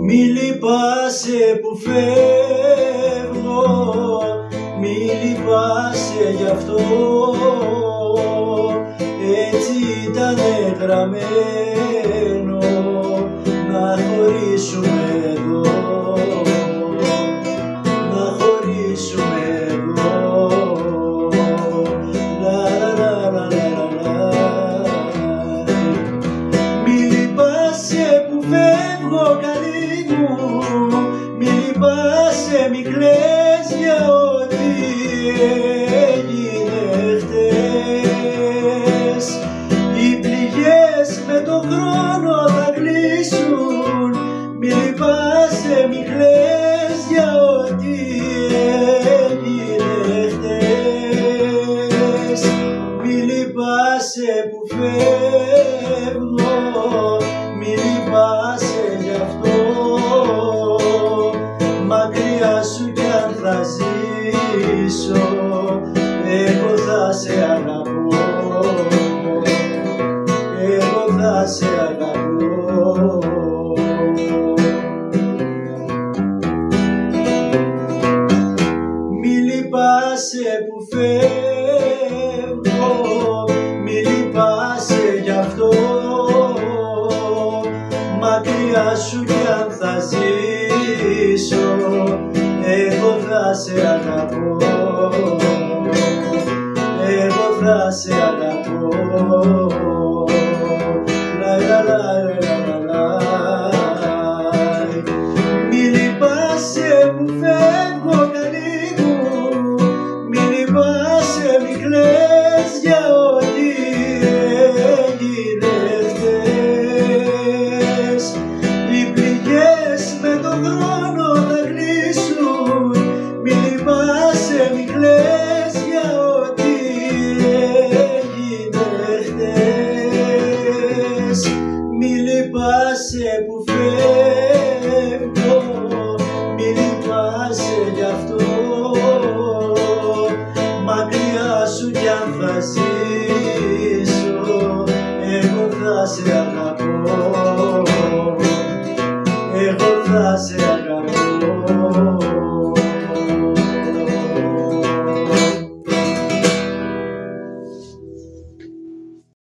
Μη λυπάσαι που φεύγω, μη λυπάσαι γι' αυτό, έτσι ήτανε γραμμένο να χωρίσουμε εδώ, να χωρίσουμε εδώ. Λα λα λα λα λα. Μη λυπάσαι που φεύγω καλή μου, μη λυπάσαι, μη κλαις για ό,τι έγινε χτες. Οι πληγές με τον χρόνο θα κλείσουν, μη λυπάσαι, μη κλαις για ό,τι έγινε χτες. Μη λυπάσαι που φεύγω, μη λυπάσαι γι' αυτό, μακριά σου κι αν θα ζήσω, εγώ θα σε αγαπώ, εγώ θα σε αγαπώ. Μη λυπάσαι που φεύγω, μη λυπάσαι γι' αυτό, μακριά σου κι αν θα ζήσω, εγώ θα σε αγαπώ, εγώ θα σε αγαπώ. Λα λα λα λα λα. Μη λυπάσαι που φεύγω καλή μου, μη λυπάσαι, μη κλαις για ό,τι έγινε χτες. Οι πληγές με τον χρόνο θα κλείσουν, μη λυπάσαι, μη κλαις για ό,τι έγινε χτες. Μη λυπάσαι που φεύγω, μη λυπάσαι γι' αυτό, μακριά σου κι αν θα ζήσω, εγώ θα σε αγαπώ, εγώ θα σε αγαπώ.